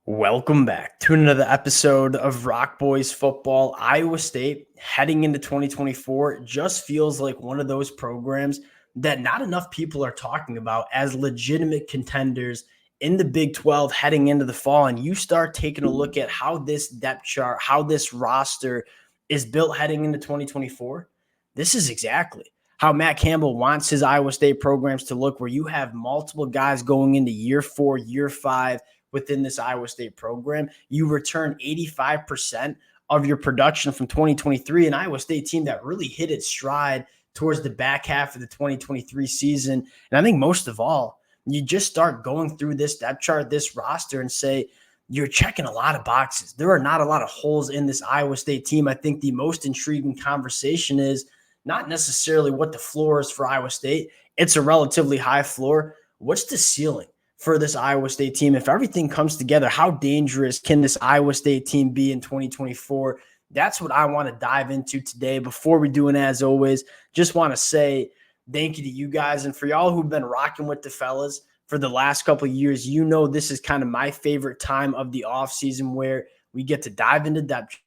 Welcome back to another episode of Rock Boys Football. Iowa State heading into 2024 just feels like one of those programs that not enough people are talking about as legitimate contenders in the Big 12 heading into the fall. And you start taking a look at how this depth chart, how this roster is built heading into 2024. This is exactly how Matt Campbell wants his Iowa State programs to look, where you have multiple guys going into year 4, year 5, within this Iowa State program. You return 85% of your production from 2023, an Iowa State team that really hit its stride towards the back half of the 2023 season. And I think most of all, you just start going through this depth chart, this roster, and say, you're checking a lot of boxes. There are not a lot of holes in this Iowa State team. I think the most intriguing conversation is not necessarily what the floor is for Iowa State. It's a relatively high floor. What's the ceiling for this Iowa State team? If everything comes together, how dangerous can this Iowa State team be in 2024? That's what I want to dive into today. Before we do, and as always, just want to say thank you to you guys. And for y'all who've been rocking with the fellas for the last couple of years, you know this is kind of my favorite time of the offseason, where we get to dive into depth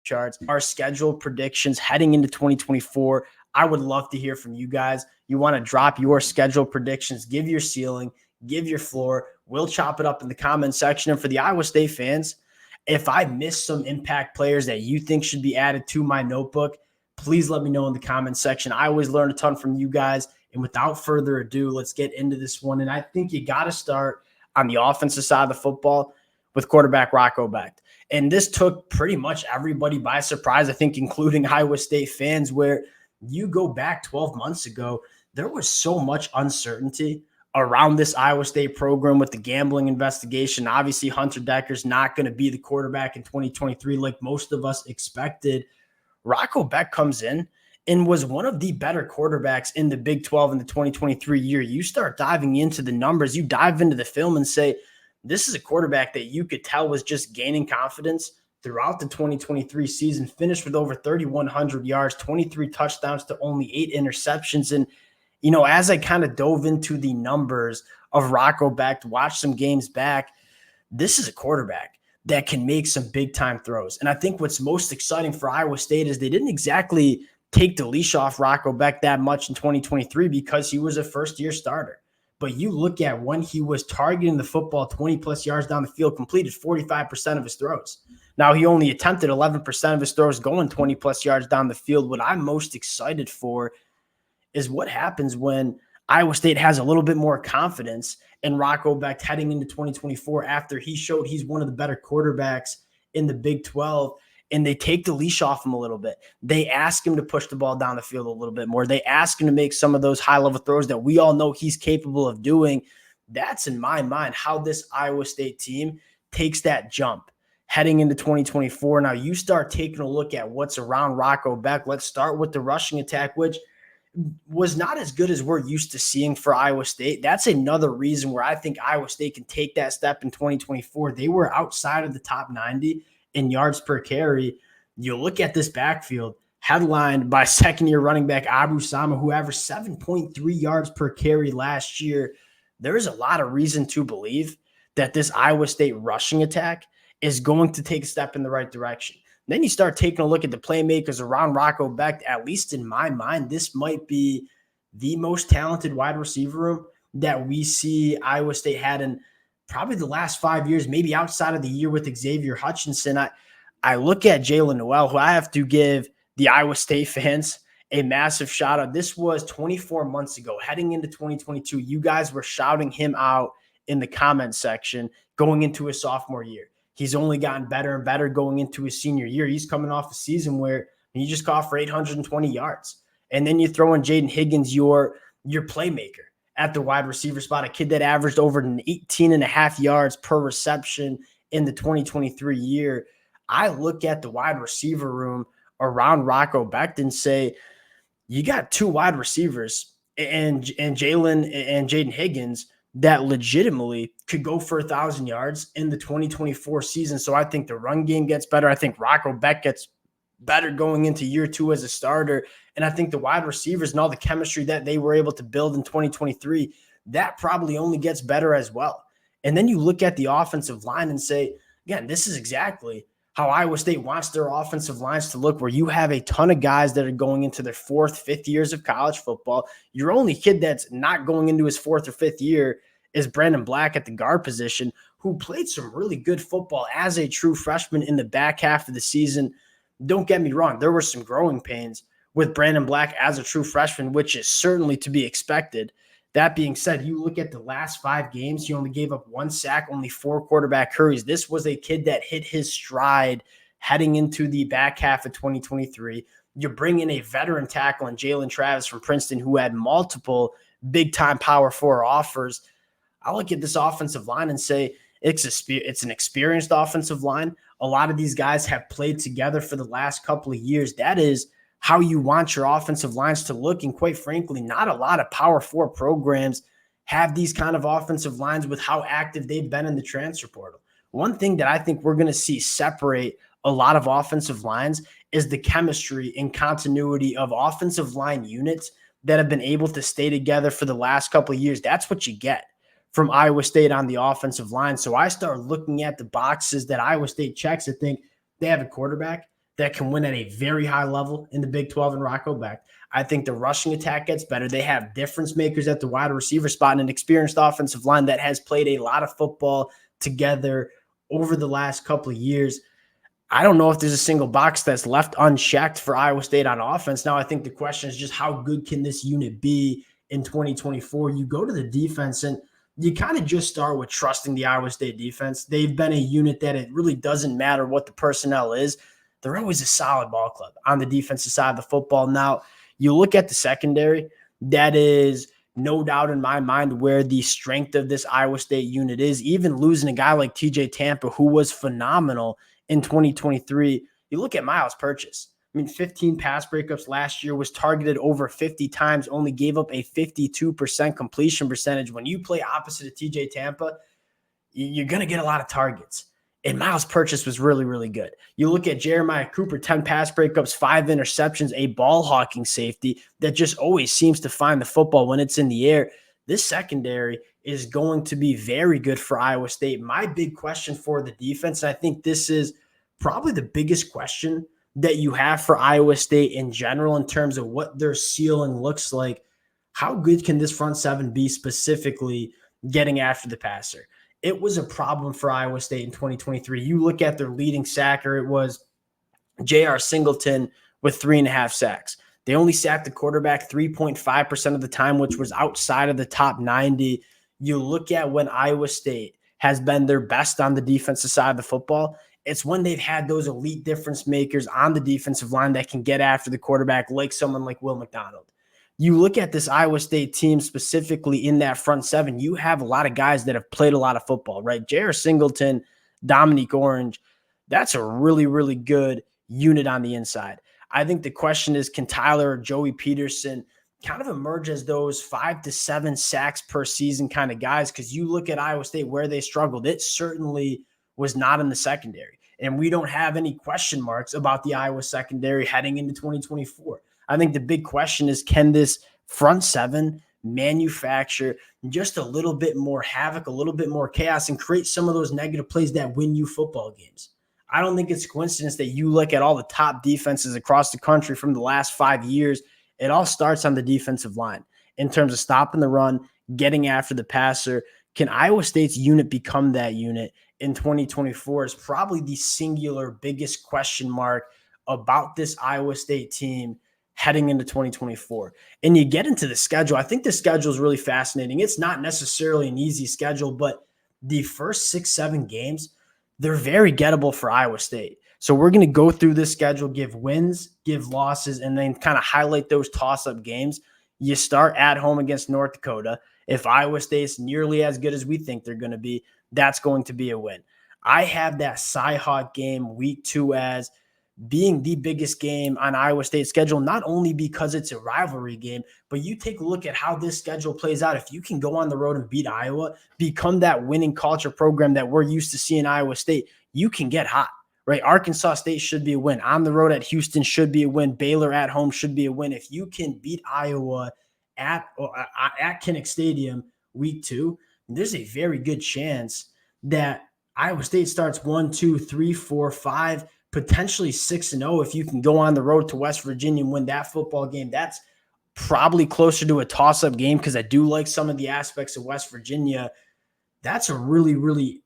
charts, our schedule predictions heading into 2024. I would love to hear from you guys. You want to drop your schedule predictions, give your ceiling, give your floor. We'll chop it up in the comment section. And for the Iowa State fans, if I missed some impact players that you think should be added to my notebook, please let me know in the comment section. I always learn a ton from you guys. And without further ado, let's get into this one. And I think you got to start on the offensive side of the football with quarterback Rocco Becht. And this took pretty much everybody by surprise, I think, including Iowa State fans, where you go back 12 months ago, there was so much uncertainty around this Iowa State program with the gambling investigation. Obviously, Hunter Decker's not going to be the quarterback in 2023 like most of us expected. Rocco Becht comes in and was one of the better quarterbacks in the Big 12 in the 2023 year. You start diving into the numbers, you dive into the film and say, this is a quarterback that you could tell was just gaining confidence throughout the 2023 season, finished with over 3,100 yards, 23 touchdowns to only 8 interceptions. And you know, as I kind of dove into the numbers of Rocco Becht, watched some games back, this is a quarterback that can make some big-time throws. And I think what's most exciting for Iowa State is they didn't exactly take the leash off Rocco Becht that much in 2023 because he was a first-year starter. But you look at when he was targeting the football 20-plus yards down the field, completed 45% of his throws. Now, he only attempted 11% of his throws going 20-plus yards down the field. What I'm most excited for is what happens when Iowa State has a little bit more confidence in Rocco Becht heading into 2024 after he showed he's one of the better quarterbacks in the Big 12, and they take the leash off him a little bit. They ask him to push the ball down the field a little bit more. They ask him to make some of those high-level throws that we all know he's capable of doing. That's, in my mind, how this Iowa State team takes that jump heading into 2024. Now, you start taking a look at what's around Rocco Becht. Let's start with the rushing attack, which was not as good as we're used to seeing for Iowa State. That's another reason where I think Iowa State can take that step in 2024. They were outside of the top 90 in yards per carry. You look at this backfield, headlined by second-year running back Abu Sama, who averaged 7.3 yards per carry last year. There is a lot of reason to believe that this Iowa State rushing attack is going to take a step in the right direction. Then you start taking a look at the playmakers around Rocco Becht. At least in my mind, this might be the most talented wide receiver room that we see Iowa State had in probably the last 5 years, maybe outside of the year with Xavier Hutchinson. I look at Jalen Noel, who I have to give the Iowa State fans a massive shout out. This was 24 months ago, heading into 2022. You guys were shouting him out in the comment section going into his sophomore year. He's only gotten better and better going into his senior year. He's coming off a season where he just caught for 820 yards. And then you throw in Jaden Higgins, your playmaker at the wide receiver spot, a kid that averaged over 18.5 yards per reception in the 2023 year. I look at the wide receiver room around Rocco Becht and say, you got two wide receivers and Jalen and Jaden Higgins that legitimately could go for 1,000 yards in the 2024 season. So I think the run game gets better. I think Rocco Becht gets better going into year 2 as a starter. And I think the wide receivers and all the chemistry that they were able to build in 2023, that probably only gets better as well. And then you look at the offensive line and say, Again, this is exactly how Iowa State wants their offensive lines to look, where you have a ton of guys that are going into their fourth, fifth years of college football. Your only kid that's not going into his fourth or fifth year is Brandon Black at the guard position, who played some really good football as a true freshman in the back half of the season. Don't get me wrong, there were some growing pains with Brandon Black as a true freshman, which is certainly to be expected. That being said, you look at the last 5 games, he only gave up 1 sack, only 4 quarterback hurries. This was a kid that hit his stride heading into the back half of 2023. You bring in a veteran tackle in Jalen Travis from Princeton, who had multiple big-time Power 4 offers. I look at this offensive line and say it's an experienced offensive line. A lot of these guys have played together for the last couple of years. That is how you want your offensive lines to look. And quite frankly, not a lot of Power 4 programs have these kind of offensive lines with how active they've been in the transfer portal. One thing that I think we're going to see separate a lot of offensive lines is the chemistry and continuity of offensive line units that have been able to stay together for the last couple of years. That's what you get from Iowa State on the offensive line. So I start looking at the boxes that Iowa State checks and think they have a quarterback that can win at a very high level in the Big 12 and Rocco Beck. I think the rushing attack gets better. They have difference makers at the wide receiver spot and an experienced offensive line that has played a lot of football together over the last couple of years. I don't know if there's a single box that's left unchecked for Iowa State on offense. Now, I think the question is just how good can this unit be in 2024? You go to the defense and you kind of just start with trusting the Iowa State defense. They've been a unit that it really doesn't matter what the personnel is. They're always a solid ball club on the defensive side of the football. Now, you look at the secondary, that is no doubt in my mind where the strength of this Iowa State unit is. Even losing a guy like TJ Tampa, who was phenomenal in 2023. You look at Miles Purchase. I mean, 15 pass breakups last year, was targeted over 50 times, only gave up a 52% completion percentage. When you play opposite of TJ Tampa, you're going to get a lot of targets. And Miles Purchase was really, really good. You look at Jeremiah Cooper, 10 pass breakups, 5 interceptions, a ball hawking safety that just always seems to find the football when it's in the air. This secondary is going to be very good for Iowa State. My big question for the defense, and I think this is probably the biggest question that you have for Iowa State in general in terms of what their ceiling looks like. How good can this front seven be specifically getting after the passer? It was a problem for Iowa State in 2023. You look at their leading sacker, it was J.R. Singleton with 3.5 sacks. They only sacked the quarterback 3.5% of the time, which was outside of the top 90. You look at when Iowa State has been their best on the defensive side of the football, it's when they've had those elite difference makers on the defensive line that can get after the quarterback, like someone like Will McDonald. You look at this Iowa State team specifically in that front seven, you have a lot of guys that have played a lot of football, right? J.R. Singleton, Dominique Orange, that's a really, really good unit on the inside. I think the question is, can Tyler or Joey Peterson kind of emerge as those 5 to 7 sacks per season kind of guys? Because you look at Iowa State, where they struggled, it certainly was not in the secondary. And we don't have any question marks about the Iowa secondary heading into 2024. I think the big question is, can this front seven manufacture just a little bit more havoc, a little bit more chaos, and create some of those negative plays that win you football games? I don't think it's a coincidence that you look at all the top defenses across the country from the last 5 years. It all starts on the defensive line in terms of stopping the run, getting after the passer. Can Iowa State's unit become that unit in 2024 is probably the singular biggest question mark about this Iowa State team heading into 2024. And you get into the schedule. I think the schedule is really fascinating. It's not necessarily an easy schedule, but the first 6-7 games, they're very gettable for Iowa State. So we're going to go through this schedule, give wins, give losses, and then kind of highlight those toss-up games. You start at home against North Dakota. If Iowa State's nearly as good as we think they're going to be, that's going to be a win. I have that Cy-Hawk game week 2 as being the biggest game on Iowa State's schedule, not only because it's a rivalry game, but you take a look at how this schedule plays out. If you can go on the road and beat Iowa, become that winning culture program that we're used to seeing Iowa State, you can get hot, right? Arkansas State should be a win. On the road at Houston should be a win. Baylor at home should be a win. If you can beat Iowa at Kinnick Stadium week 2, there's a very good chance that Iowa State starts 1, 2, 3, 4, 5, potentially 6-0 if you can go on the road to West Virginia and win that football game. That's probably closer to a toss-up game because I do like some of the aspects of West Virginia. That's a really, really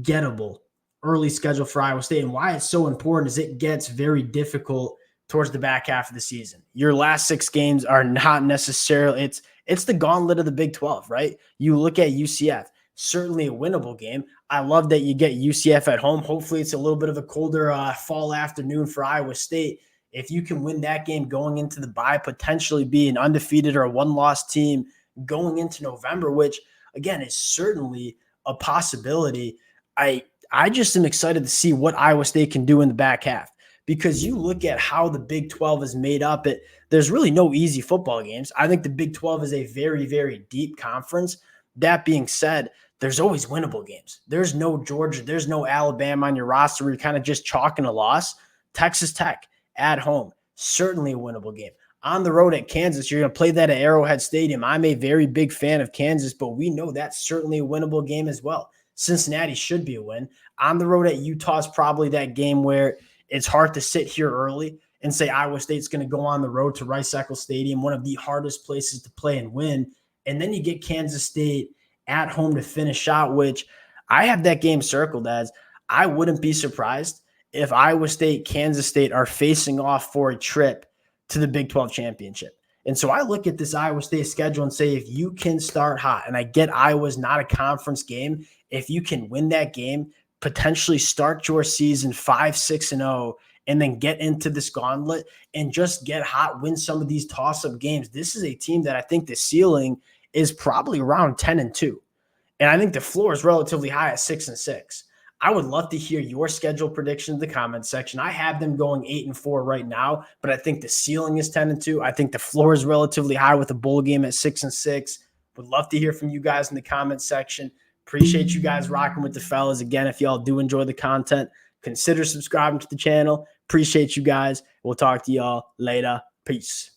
gettable early schedule for Iowa State. And why it's so important is it gets very difficult towards the back half of the season. Your last 6 games are not necessarily it's the gauntlet of the Big 12, right? You look at UCF, certainly a winnable game. I love that you get UCF at home. Hopefully it's a little bit of a colder fall afternoon for Iowa State. If you can win that game going into the bye, potentially be an undefeated or a one-loss team going into November, which again is certainly a possibility. I just am excited to see what Iowa State can do in the back half, because you look at how the Big 12 is made up. There's really no easy football games. I think the Big 12 is a very, very deep conference. That being said, there's always winnable games. There's no Georgia. There's no Alabama on your roster where you're kind of just chalking a loss. Texas Tech at home, certainly a winnable game. On the road at Kansas, you're going to play that at Arrowhead Stadium. I'm a very big fan of Kansas, but we know that's certainly a winnable game as well. Cincinnati should be a win. On the road at Utah is probably that game where it's hard to sit here early and say Iowa State's going to go on the road to Rice-Eccles Stadium, one of the hardest places to play and win. And then you get Kansas State at home to finish out, which I have that game circled as I wouldn't be surprised if Iowa State, Kansas State are facing off for a trip to the Big 12 championship. And so I look at this Iowa State schedule and say, if you can start hot, and I get Iowa's not a conference game, if you can win that game, potentially start your season 5-6-0, and then get into this gauntlet and just get hot, win some of these toss-up games. This is a team that I think the ceiling is probably around 10-2. And I think the floor is relatively high at 6-6. I would love to hear your schedule predictions in the comments section. I have them going 8-4 right now, but I think the ceiling is 10-2. I think the floor is relatively high with a bowl game at 6-6. Would love to hear from you guys in the comments section. Appreciate you guys rocking with the fellas. Again, if y'all do enjoy the content, consider subscribing to the channel. Appreciate you guys. We'll talk to y'all later. Peace.